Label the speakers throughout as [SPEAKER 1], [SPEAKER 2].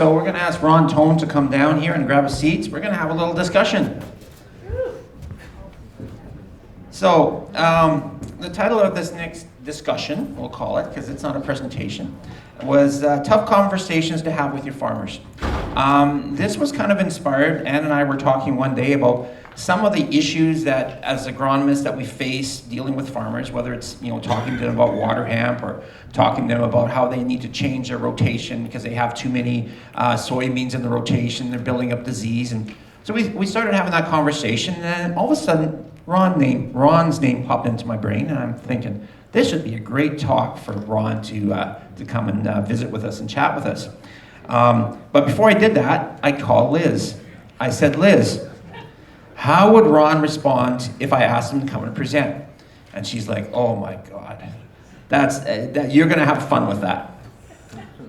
[SPEAKER 1] So we're going to ask Ron Tone to come down here and grab a seat. We're going to have a little discussion. So the title of this next discussion, we'll call it, because it's not a presentation, was Tough Conversations to Have with Your Farmers. This was kind of inspired. Ann and I were talking one day about some of the issues that, as agronomists, that we face dealing with farmers, whether it's talking to them about water hemp or talking to them about how they need to change their rotation because they have too many soybeans in the rotation, they're building up disease. And so we started having that conversation, and then all of a sudden Ron's name popped into my brain, and I'm thinking, this would be a great talk for Ron to come and visit with us and chat with us. But before I did that, I called Liz. I said, Liz, how would Ron respond if I asked him to come and present? And she's like, oh my God, you're gonna have fun with that.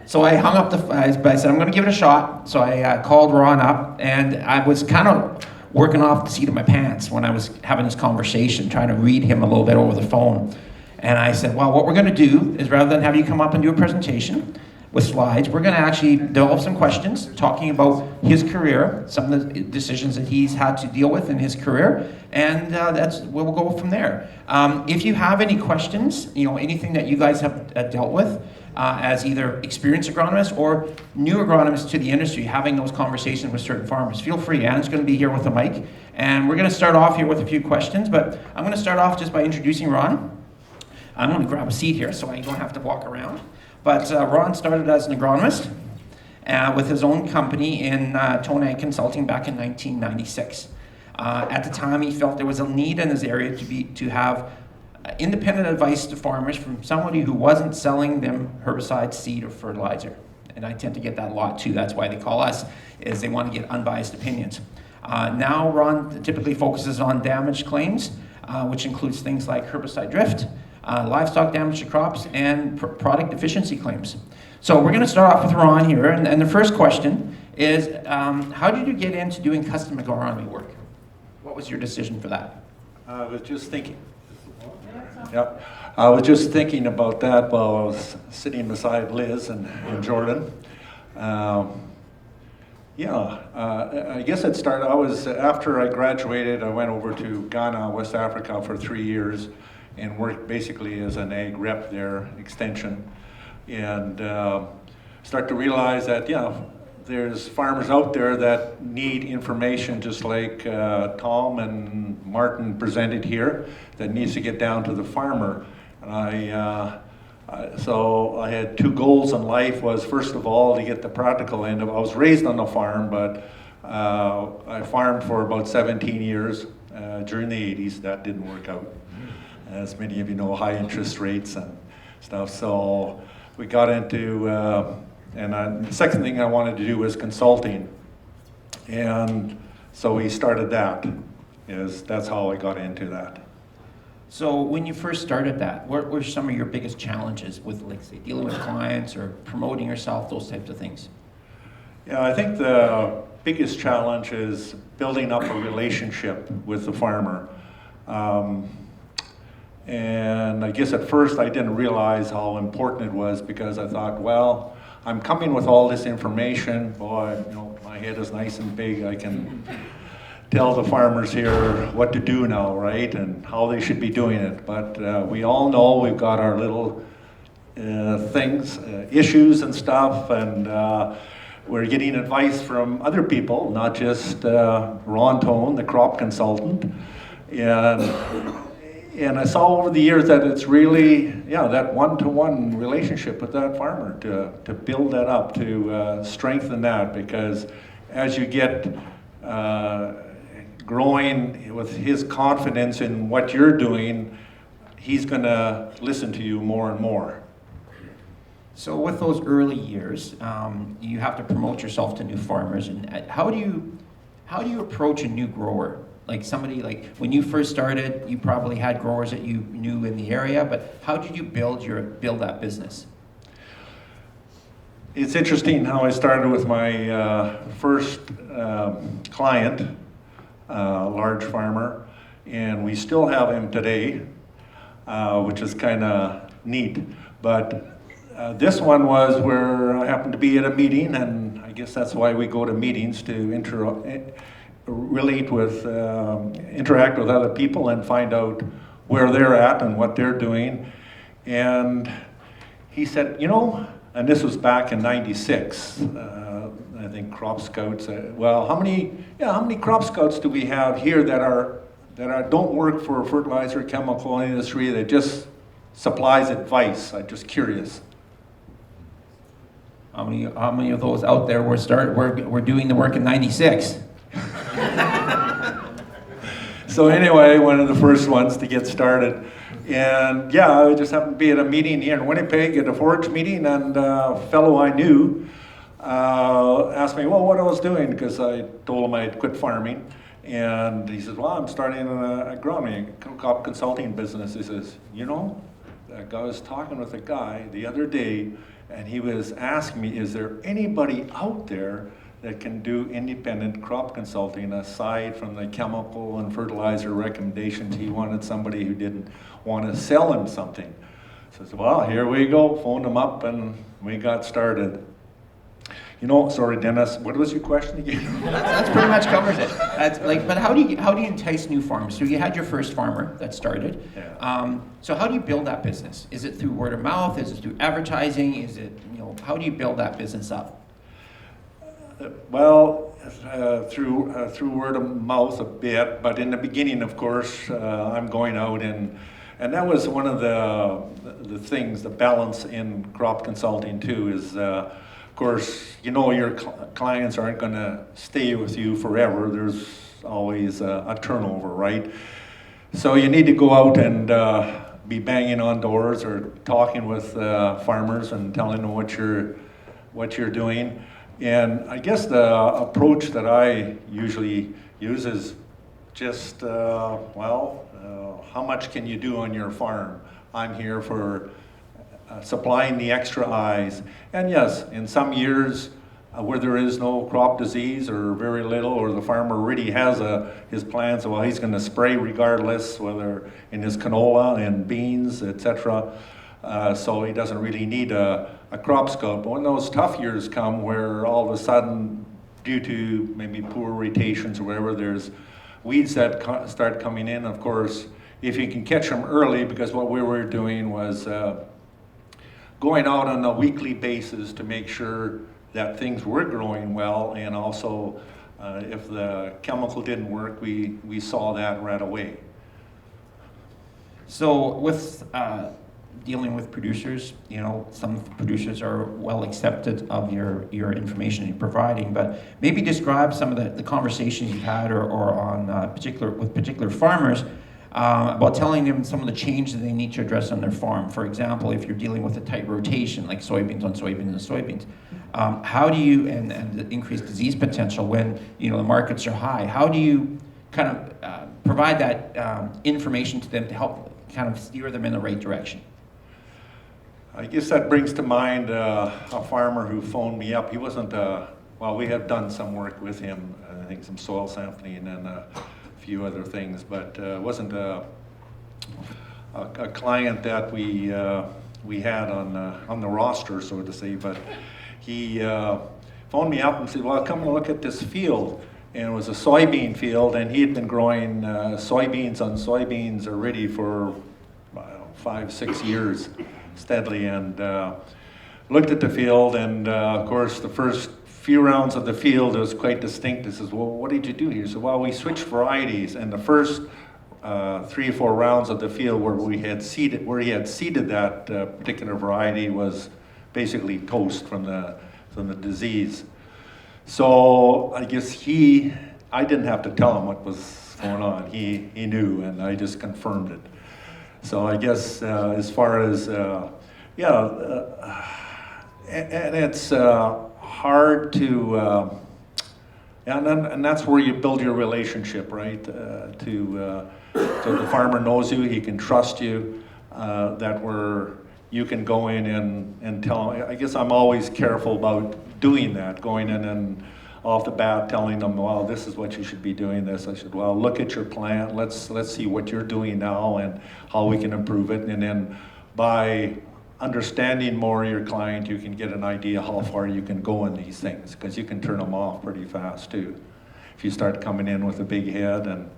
[SPEAKER 1] So I hung up I said, I'm gonna give it a shot. So I called Ron up, and I was kind of working off the seat of my pants when I was having this conversation, trying to read him a little bit over the phone. And I said, well, what we're gonna do is, rather than have you come up and do a presentation with slides, we're gonna actually develop some questions talking about his career, some of the decisions that he's had to deal with in his career, and that's where we'll go from there. If you have any questions, anything that you guys have dealt with as either experienced agronomists or new agronomists to the industry, having those conversations with certain farmers, feel free. Ann's gonna be here with a mic, and we're gonna start off here with a few questions, but I'm gonna start off just by introducing Ron. I'm gonna grab a seat here so I don't have to walk around. But Ron started as an agronomist with his own company in Tone Ag Consulting back in 1996. At the time, he felt there was a need in his area to have independent advice to farmers from somebody who wasn't selling them herbicide, seed, or fertilizer. And I tend to get that a lot too. That's why they call us, is they want to get unbiased opinions. Now Ron typically focuses on damage claims, which includes things like herbicide drift, livestock damage to crops, and product deficiency claims. So we're going to start off with Ron here, and the first question is, how did you get into doing custom agronomy work? What was your decision for that?
[SPEAKER 2] I was just thinking. Yep. I was just thinking about that while I was sitting beside Liz and Jordan. I guess it started, after I graduated, I went over to Ghana, West Africa for 3 years and worked basically as an ag rep there, extension, and start to realize that, there's farmers out there that need information just like Tom and Martin presented here, that needs to get down to the farmer. And so I had two goals in life. Was, first of all, to get the practical end of it. I was raised on a farm, but I farmed for about 17 years during the 80s. That didn't work out. As many of you know, high interest rates and stuff. So we got into, and the second thing I wanted to do was consulting. And so we started that. That's how I got into that.
[SPEAKER 1] So when you first started that, what were some of your biggest challenges with, like, say, dealing with clients or promoting yourself, those types of things?
[SPEAKER 2] Yeah, I think the biggest challenge is building up a relationship with the farmer. And I guess at first I didn't realize how important it was, because I thought, well, I'm coming with all this information. Boy, my head is nice and big. I can tell the farmers here what to do now, right? And how they should be doing it. But we all know we've got our little things, issues and stuff, and we're getting advice from other people, not just Ron Tone, the crop consultant. And I saw over the years that it's really, that one-to-one relationship with that farmer, to build that up, to strengthen that, because as you get growing with his confidence in what you're doing, he's going to listen to you more and more.
[SPEAKER 1] So with those early years, you have to promote yourself to new farmers. And how do you approach a new grower? Like somebody, like when you first started, you probably had growers that you knew in the area, but how did you build that business?
[SPEAKER 2] It's interesting how I started with my first client, large farmer, and we still have him today, which is kind of neat. But This one was where I happened to be at a meeting, and I guess that's why we go to meetings, to interact with other people and find out where they're at and what they're doing. And he said, and this was back in '96. I think Crop Scouts. Well, how many Crop Scouts do we have here that don't work for a fertilizer chemical industry, that just supplies advice? I'm just curious.
[SPEAKER 1] How many of those out there were doing the work in '96?
[SPEAKER 2] So anyway, one of the first ones to get started. And yeah, I just happened to be at a meeting here in Winnipeg, at a forage meeting, and a fellow I knew asked me, well, what I was doing, because I told him I had quit farming. And he says, well, I'm starting an agronomy crop consulting business. He says, I was talking with a guy the other day, and he was asking me, is there anybody out there that can do independent crop consulting aside from the chemical and fertilizer recommendations? He wanted somebody who didn't want to sell him something. So I said, well, here we go. Phoned him up and we got started. Sorry, Dennis, what was your question again?
[SPEAKER 1] That's pretty much covers it. But how do you entice new farmers? So you had your first farmer that started.
[SPEAKER 2] Yeah.
[SPEAKER 1] So how do you build that business? Is it through word of mouth? Is it through advertising? Is it, how do you build that business up?
[SPEAKER 2] Well, through word of mouth a bit, but in the beginning, of course, I'm going out and that was one of the things, the balance in crop consulting too, is of course, your clients aren't going to stay with you forever. There's always a turnover, right? So you need to go out and be banging on doors or talking with farmers and telling them what you're doing. And I guess the approach that I usually use is just, how much can you do on your farm? I'm here for supplying the extra eyes. And yes, in some years where there is no crop disease or very little, or the farmer really has his plans, well, he's going to spray regardless, whether in his canola and beans, etc. So he doesn't really need a crop scope. But when those tough years come, where all of a sudden, due to maybe poor rotations or whatever, there's weeds that start coming in, of course, if you can catch them early, because what we were doing was going out on a weekly basis to make sure that things were growing well, and also if the chemical didn't work, we saw that right away.
[SPEAKER 1] So with dealing with producers, some producers are well accepted of your information you're providing, but maybe describe some of the conversations you've had or on with particular farmers about telling them some of the changes they need to address on their farm. For example, if you're dealing with a tight rotation, like soybeans on soybeans and soybeans, how do you, and the increased disease potential when the markets are high, how do you kind of provide that information to them to help kind of steer them in the right direction?
[SPEAKER 2] I guess that brings to mind a farmer who phoned me up. He wasn't, we have done some work with him, I think some soil sampling and a few other things, but wasn't a client that we had on the roster, so to say. But he phoned me up and said, well, come and look at this field. And it was a soybean field, and he had been growing soybeans on soybeans already for 5-6 years steadily, and looked at the field, and of course the first few rounds of the field was quite distinct. He says, well, what did you do here? So, well, we switched varieties, and the first 3 or 4 rounds of the field where he had seeded that particular variety was basically toast from the disease. So I guess I didn't have to tell him what was going on. He knew, and I just confirmed it. So I guess as far as, and it's hard to, and that's where you build your relationship, right? So the farmer knows you, he can trust you, you can go in and tell him. I guess I'm always careful about doing that, going in and off the bat telling them, well, this is what you should be doing this. I should, well, look at your plant, let's see what you're doing now and how we can improve it. And then by understanding more your client, you can get an idea how far you can go in these things, because you can turn them off pretty fast too. If you start coming in with a big head and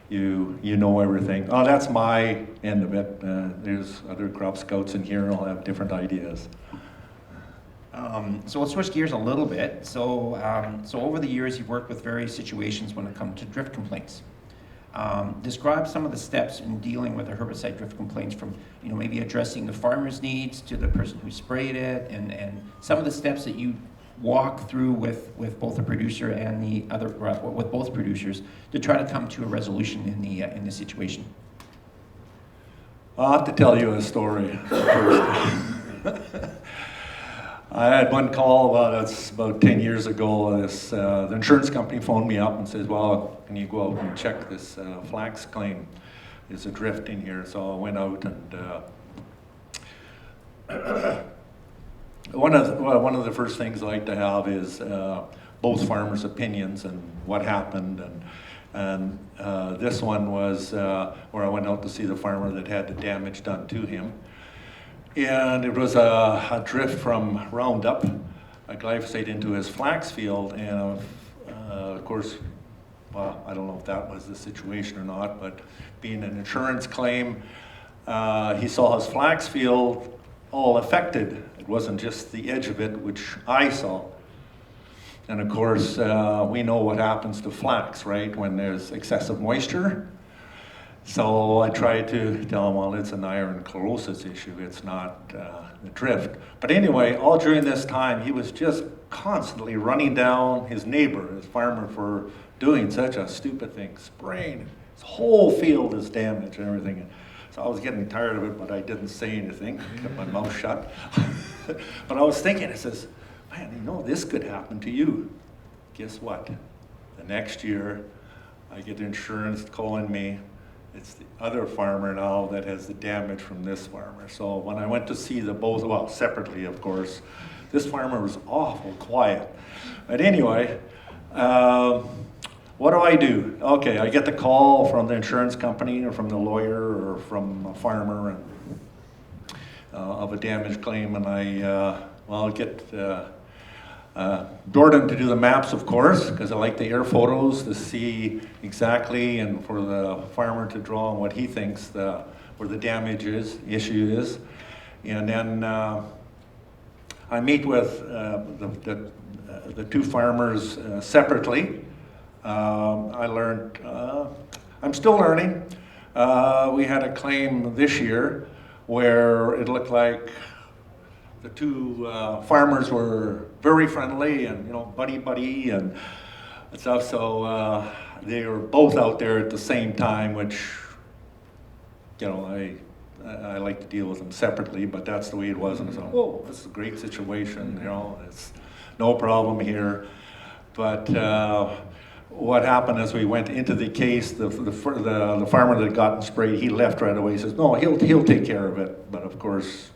[SPEAKER 2] you know everything. Oh, that's my end of it. There's other crop scouts in here who'll have different ideas.
[SPEAKER 1] So we'll switch gears a little bit. So over the years, you've worked with various situations when it comes to drift complaints. Describe some of the steps in dealing with the herbicide drift complaints, from maybe addressing the farmer's needs to the person who sprayed it, and some of the steps that you walk through with both the producer and the other, with both producers, to try to come to a resolution in the situation.
[SPEAKER 2] I'll have to tell you a story first. I had one call about 10 years ago. The insurance company phoned me up and says, well, can you go out and check this flax claim? There's a drift in here. So I went out, and one of the first things I like to have is both farmers' opinions and what happened. And this one was where I went out to see the farmer that had the damage done to him. And it was a drift from Roundup, a glyphosate, into his flax field. And of course, well, I don't know if that was the situation or not, but being an insurance claim, he saw his flax field all affected. It wasn't just the edge of it, which I saw. And of course, we know what happens to flax, right, when there's excessive moisture. So I tried to tell him, well, it's an iron chlorosis issue, it's not the drift. But anyway, all during this time, he was just constantly running down his neighbor, his farmer, for doing such a stupid thing, spraying. His whole field is damaged and everything. So I was getting tired of it, but I didn't say anything, kept my mouth shut. But I was thinking, I says, man, this could happen to you. Guess what? The next year, I get insurance calling me. It's the other farmer now that has the damage from this farmer. So when I went to see the both, well, separately, of course, this farmer was awful quiet. But anyway, what do I do? Okay, I get the call from the insurance company or from the lawyer or from a farmer of a damage claim, and I get Jordan to do the maps, of course, because I like the air photos to see exactly, and for the farmer to draw on what he thinks where the issue is. And then I meet with the two farmers separately. I learned, I'm still learning. We had a claim this year where it looked like the two farmers were very friendly and buddy and stuff. So they were both out there at the same time, which I like to deal with them separately, but that's the way it was. And I thought, whoa, this is a great situation. It's no problem here. But what happened as we went into the case, the farmer that had gotten sprayed, he left right away. He says, no, he'll take care of it. But of course,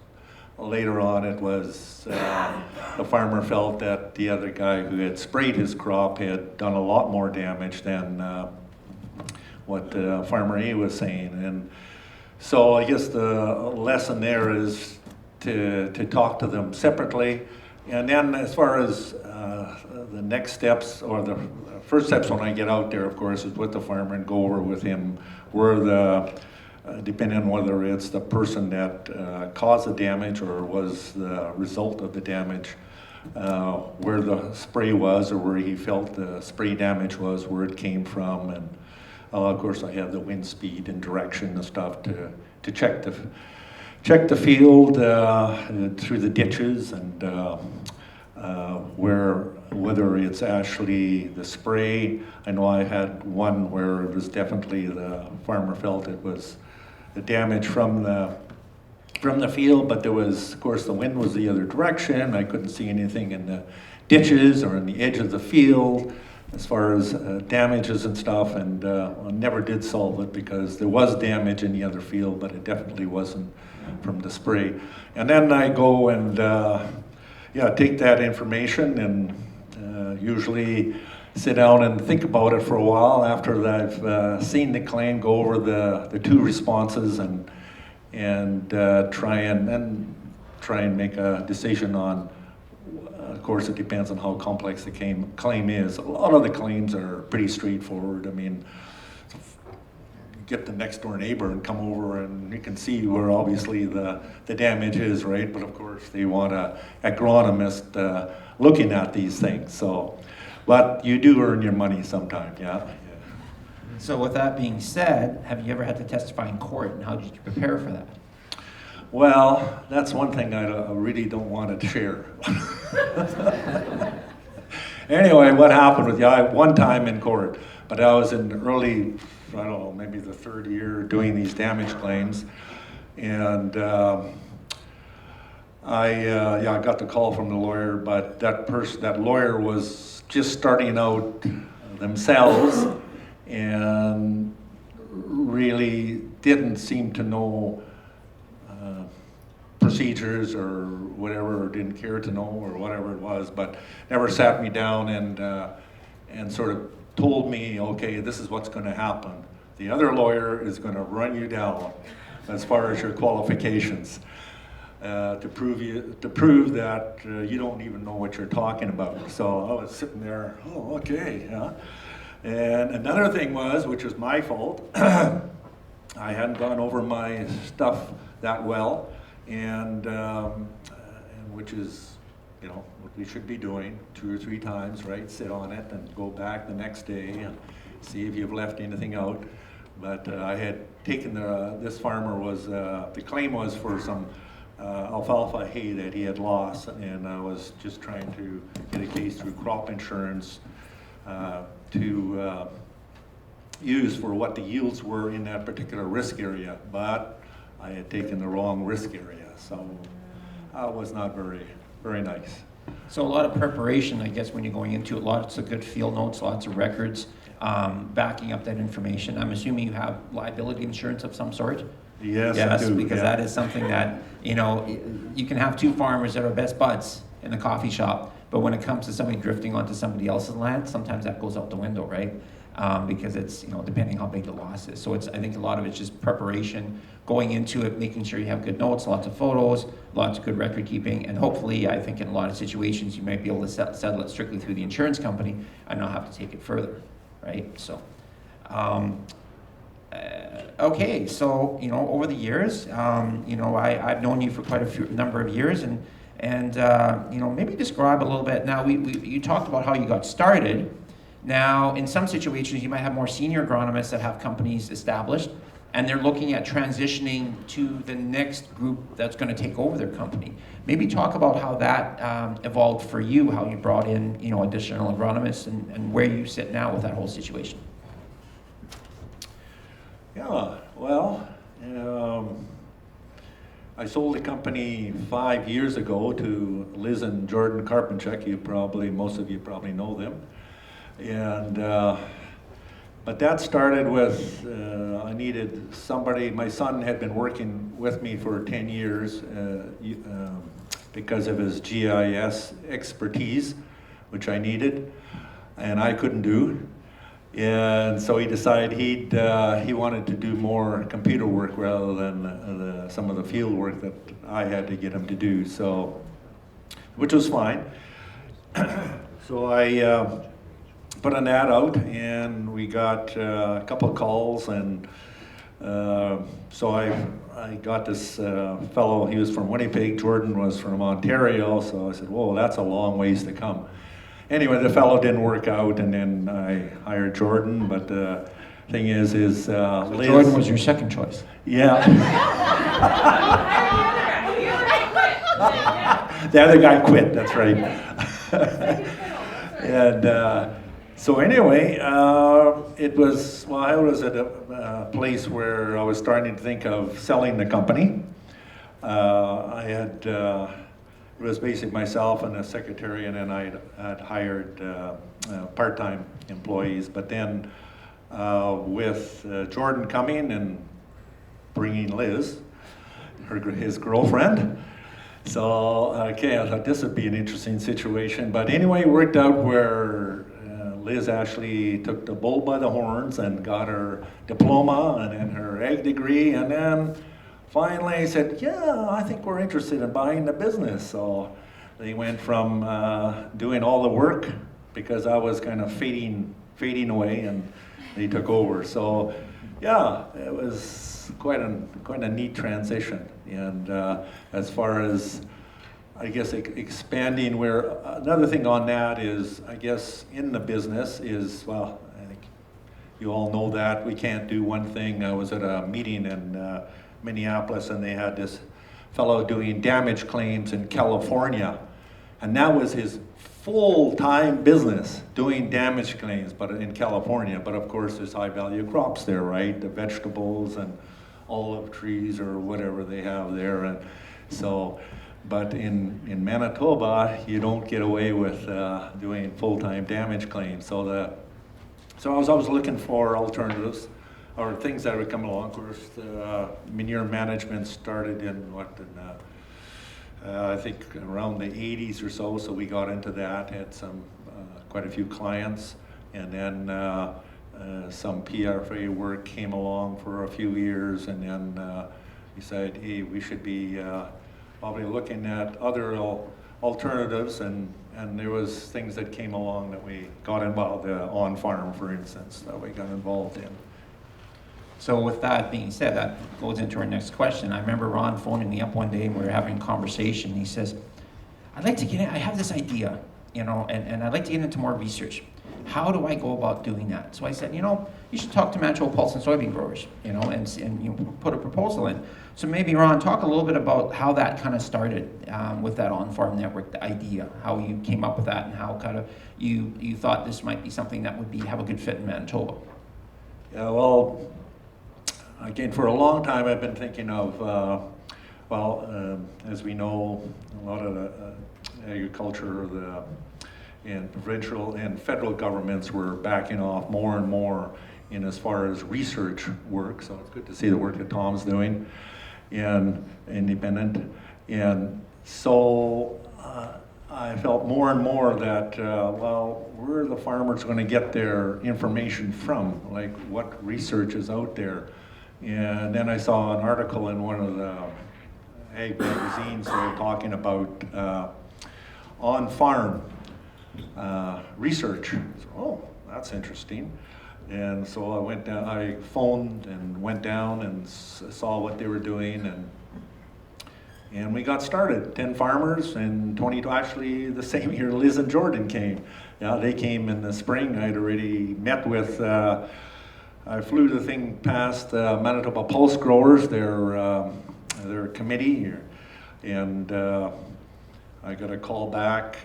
[SPEAKER 2] later on, it was the farmer felt that the other guy who had sprayed his crop had done a lot more damage than what Farmer A was saying. And so I guess the lesson there is to talk to them separately. And then as far as the next steps, or the first steps when I get out there, of course, is with the farmer and go over with him where depending on whether it's the person that caused the damage or was the result of the damage, where the spray was or where he felt the spray damage was, where it came from. And of course I have the wind speed and direction and stuff to check the field through the ditches, and whether it's actually the spray. I know I had one where it was definitely the farmer felt it was the damage from the field, but there was, of course, the wind was the other direction. I couldn't see anything in the ditches or in the edge of the field as far as damages and stuff, and I never did solve it because there was damage in the other field, but it definitely wasn't from the spray. And then I go and take that information and usually sit down and think about it for a while after I've seen the claim, go over the two responses and try and try and make a decision on. Of course, it depends on how complex the claim is. A lot of the claims are pretty straightforward. I mean, get the next door neighbor and come over and you can see where obviously the damage is, right? But of course they want an agronomist looking at these things. So, but you do earn your money sometime, yeah.
[SPEAKER 1] So with that being said, have you ever had to testify in court, and how did you prepare for that?
[SPEAKER 2] Well, that's one thing I really don't want to share. Anyway, what happened with one time in court, but I was in early, I don't know, maybe the third year doing these damage claims, and I got the call from the lawyer, but that lawyer was just starting out themselves, and really didn't seem to know procedures or whatever, or didn't care to know, or whatever it was, but never sat me down and sort of told me, okay, this is what's going to happen. The other lawyer is going to run you down as far as your qualifications to prove that you don't even know what you're talking about. So I was sitting there, oh, okay, yeah. And another thing was, which was my fault, I hadn't gone over my stuff that well, and which is, you know, what we should be doing 2 or 3 times, right? Sit on it and go back the next day and see if you've left anything out. But I had taken this farmer was, the claim was for some alfalfa hay that he had lost, and I was just trying to get a case through crop insurance to use for what the yields were in that particular risk area, but I had taken the wrong risk area, so it was not very nice.
[SPEAKER 1] So a lot of preparation, I guess, when you're going into it, lots of good field notes, lots of records, backing up that information. I'm assuming you have liability insurance of some sort?
[SPEAKER 2] Yes, I do.
[SPEAKER 1] Because that is something that, you know, you can have 2 farmers that are best buds in the coffee shop, but when it comes to somebody drifting onto somebody else's land, sometimes that goes out the window, right? Because it's, you know, depending how big the loss is. So I think a lot of it's just preparation, going into it, making sure you have good notes, lots of photos, lots of good record keeping, and hopefully, I think in a lot of situations, you might be able to settle it strictly through the insurance company and not have to take it further, right? So, okay, so, you know, over the years, you know, I've known you for quite a number of years, and you know, maybe describe a little bit. Now, you talked about how you got started. Now, in some situations, you might have more senior agronomists that have companies established, and they're looking at transitioning to the next group that's going to take over their company. Maybe talk about how that evolved for you, how you brought in, you know, additional agronomists, and where you sit now with that whole situation.
[SPEAKER 2] Yeah, well, I sold the company 5 years ago to Liz and Jordan Karpinchuk. Most of you probably know them. And but that started with I needed somebody. My son had been working with me for 10 years because of his GIS expertise, which I needed, and I couldn't do. And so he decided he wanted to do more computer work rather than some of the field work that I had to get him to do. So, which was fine. So I put an ad out, and we got a couple of calls, and so I got this fellow. He was from Winnipeg. Jordan was from Ontario. So I said, "Whoa, that's a long ways to come." Anyway, the fellow didn't work out, and then I hired Jordan. But the thing is Liz.
[SPEAKER 1] Jordan was your second choice.
[SPEAKER 2] Yeah. The other guy quit. That's right. And so anyway, it was, well, I was at a place where I was starting to think of selling the company. I had, it was basically myself and a secretary, and then I had hired part-time employees. But then with Jordan coming and bringing Liz, his girlfriend, so okay, I thought this would be an interesting situation. But anyway, it worked out where Liz actually took the bull by the horns and got her diploma and then her ag degree, and then finally he said, yeah, I think we're interested in buying the business. So they went from doing all the work, because I was kind of fading away, and they took over. So yeah, it was quite a neat transition. And as far as, I guess, expanding, where another thing on that is, I guess, in the business is, well, I think you all know that we can't do one thing. I was at a meeting in Minneapolis, and they had this fellow doing damage claims in California, and that was his full-time business, doing damage claims, but in California. But of course, there's high-value crops there, right? The vegetables and olive trees or whatever they have there, and so. But in Manitoba, you don't get away with doing full-time damage claims. So I was always looking for alternatives, or things that would come along. Of course, manure management started in I think around the 80s or so. So we got into that, had quite a few clients, and then some PFA work came along for a few years, and then we said, hey, we should be probably looking at other alternatives, and there was things that came along that we got involved, on-farm, for instance, that we got involved in.
[SPEAKER 1] So with that being said, that goes into our next question. I remember Ron phoning me up one day, and we were having a conversation. He says, I'd like to get in, I have this idea, and I'd like to get into more research. How do I go about doing that? So I said, you should talk to Manitoba pulse and soybean growers, and put a proposal in. So maybe, Ron, talk a little bit about how that kind of started with that on-farm network, the idea, how you came up with that, and how kind of you thought this might be something that would have a good fit in Manitoba.
[SPEAKER 2] Yeah, well, again, for a long time I've been thinking of, as we know, a lot of the agriculture, and provincial and federal governments were backing off more and more in as far as research work. So it's good to see the work that Tom's doing, and independent. And so I felt more and more that, where are the farmers going to get their information from? Like, what research is out there? And then I saw an article in one of the ag magazines talking about on-farm research. So, oh, that's interesting. And so I went down, I phoned and went down and saw what they were doing, and we got started. 10 farmers, and actually the same year Liz and Jordan came. Yeah, they came in the spring. I'd already met with, I flew the thing past Manitoba Pulse Growers, their committee here, and I got a call back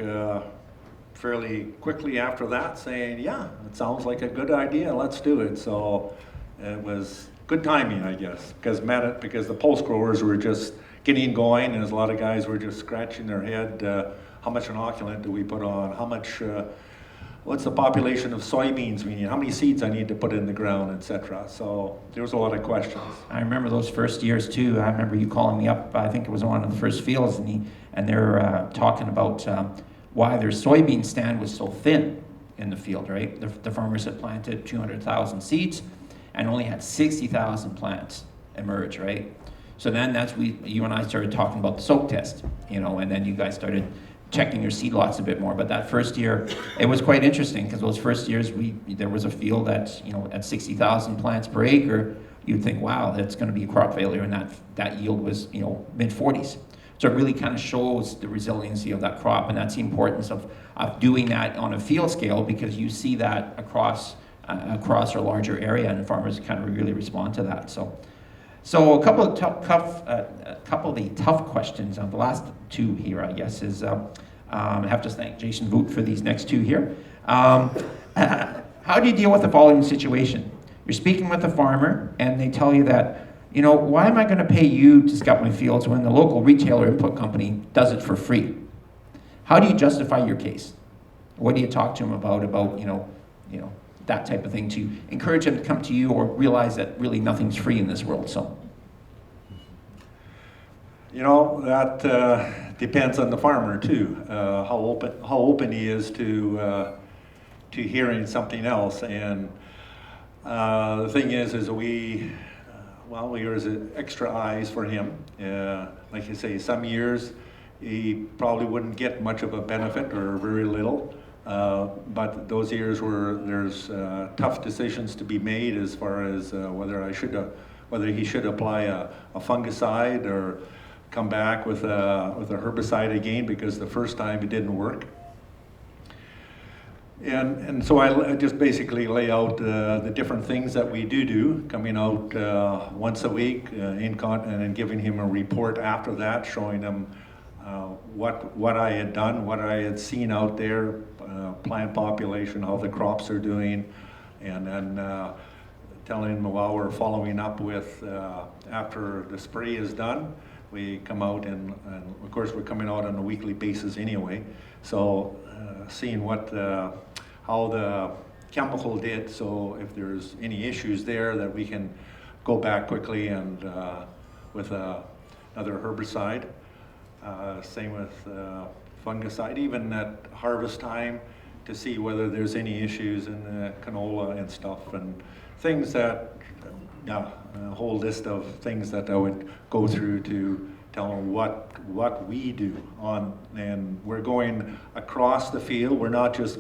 [SPEAKER 2] fairly quickly after that saying, yeah, it sounds like a good idea, let's do it. So it was good timing, I guess, because the pulse growers were just getting going, and a lot of guys were just scratching their head, how much inoculant do we put on, how much, what's the population of soybeans we need, how many seeds I need to put in the ground, etc. So there was a lot of questions.
[SPEAKER 1] I remember those first years too. I remember you calling me up, I think it was one of the first fields, and they were talking about why their soybean stand was so thin in the field, right? The farmers had planted 200,000 seeds and only had 60,000 plants emerge, right? So then you and I started talking about the soak test, and then you guys started checking your seed lots a bit more. But that first year, it was quite interesting, because those first years, there was a field that, at 60,000 plants per acre, you'd think, wow, that's going to be a crop failure, and that yield was, mid-40s. So it really kind of shows the resiliency of that crop, and that's the importance of doing that on a field scale, because you see that across a larger area, and farmers kind of really respond to that. So a couple of the tough questions. The last two here, I guess, is I have to thank Jason Voot for these next two here. How do you deal with the following situation? You're speaking with a farmer, and they tell you that, why am I going to pay you to scout my fields when the local retailer input company does it for free? How do you justify your case? What do you talk to them about that type of thing, to encourage them to come to you, or realize that really nothing's free in this world? So,
[SPEAKER 2] that depends on the farmer too. How open he is to hearing something else. And the thing is we well, there's extra eyes for him. Like you say, some years he probably wouldn't get much of a benefit or very little. But those years where there's tough decisions to be made as far as whether he should apply a fungicide or come back with a herbicide again because the first time it didn't work. And so I just basically lay out the different things that we do, coming out once a week and then giving him a report after that, showing him what I had done, what I had seen out there, plant population, how the crops are doing, and then telling him while we're following up with, after the spray is done, we come out and of course we're coming out on a weekly basis anyway, so seeing how the chemical did, so if there's any issues there that we can go back quickly and with another herbicide. Same with fungicide, even at harvest time, to see whether there's any issues in the canola and stuff, and things that, a whole list of things that I would go through to tell them what we do on, and we're going across the field. We're not just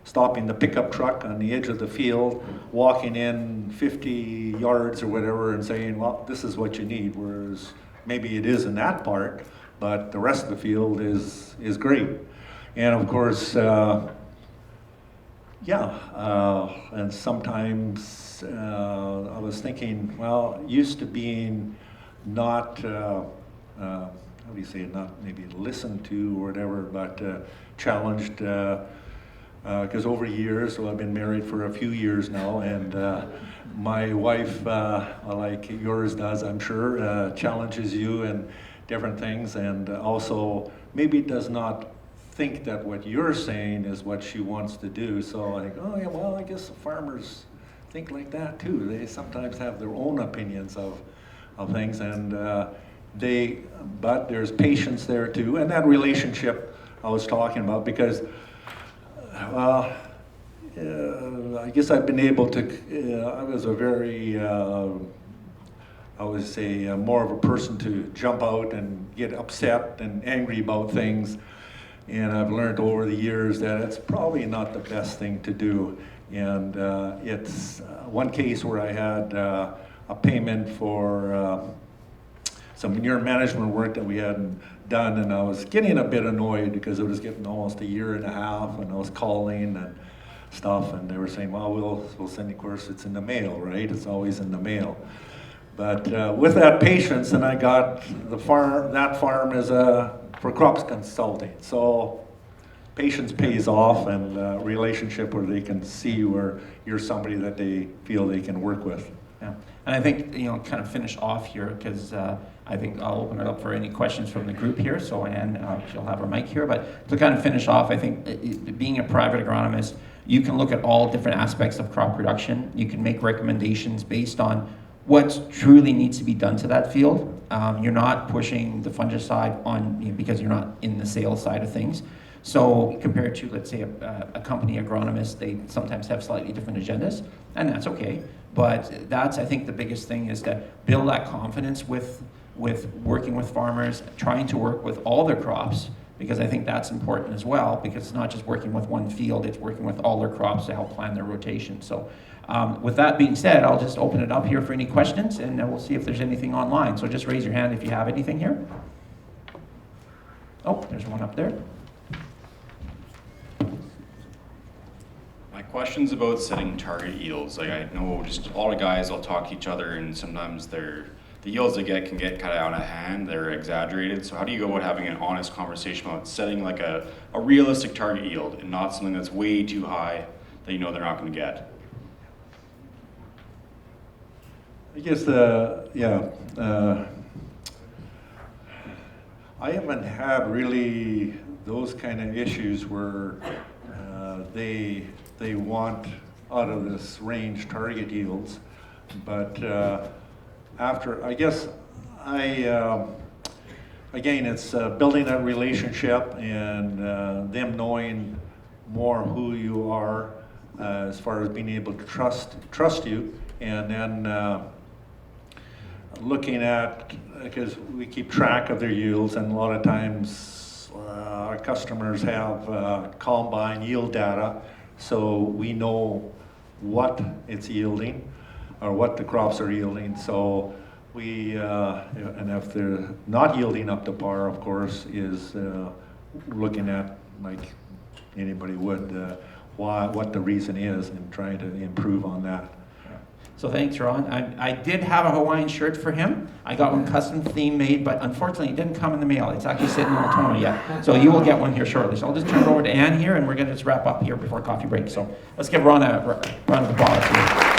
[SPEAKER 2] stopping the pickup truck on the edge of the field, walking in 50 yards or whatever and saying, well, this is what you need, whereas maybe it is in that part, but the rest of the field is great. And of course, and sometimes I was thinking, well, used to being not, how do you say it, not maybe listened to or whatever, but challenged, because over years, so I've been married for a few years now, and my wife, like yours does, I'm sure, challenges you and different things, and also maybe does not think that what you're saying is what she wants to do. So I think, oh yeah, well, I guess the farmers think like that too. They sometimes have their own opinions of things, and but there's patience there too, and that relationship I was talking about, because I guess I've been able to, I was a very, I would say more of a person to jump out and get upset and angry about things. And I've learned over the years that it's probably not the best thing to do. And it's one case where I had a payment for some manure management work that we hadn't done, and I was getting a bit annoyed because it was getting almost a year and a half, and I was calling and stuff, and they were saying, well, we'll send you, of course, it's in the mail, right? It's always in the mail. But with that patience, and I got that farm is for crops consulting. So patience pays off, and relationship where they can see where you're somebody that they feel they can work with.
[SPEAKER 1] Yeah, and I think, kind of finish off here, because I think I'll open it up for any questions from the group here. So Anne, she'll have her mic here. But to kind of finish off, I think being a private agronomist, you can look at all different aspects of crop production. You can make recommendations based on what truly needs to be done to that field. You're not pushing the fungicide on because you're not in the sales side of things. So compared to, let's say, a company agronomist, they sometimes have slightly different agendas, and that's okay. But that's, I think, the biggest thing is to build that confidence with working with farmers, trying to work with all their crops, because I think that's important as well, because it's not just working with one field, it's working with all their crops to help plan their rotation. So with that being said, I'll just open it up here for any questions, and we'll see if there's anything online. So just raise your hand if you have anything here. Oh, there's one up there.
[SPEAKER 3] My question's about setting target yields. Like, I know just all the guys will talk to each other, and sometimes the yields they get can get kind of out of hand. They're exaggerated. So how do you go about having an honest conversation about setting like a realistic target yield and not something that's way too high that you know they're not going to get?
[SPEAKER 2] I guess I haven't had really those kind of issues where they want out of this range target yields, but after, I guess again, it's building that relationship and them knowing more who you are as far as being able to trust you, and then looking at, because we keep track of their yields, and a lot of times our customers have combine yield data, so we know what it's yielding or what the crops are yielding. So we, and if they're not yielding up to par, of course, is looking at, like anybody would, what the reason is and trying to improve on that.
[SPEAKER 1] So thanks, Ron. I did have a Hawaiian shirt for him. I got one custom theme made, but unfortunately it didn't come in the mail. It's actually sitting in Altona yet. So you will get one here shortly. So I'll just turn it over to Ann here, and we're going to just wrap up here before coffee break. So let's give Ron a round of applause here.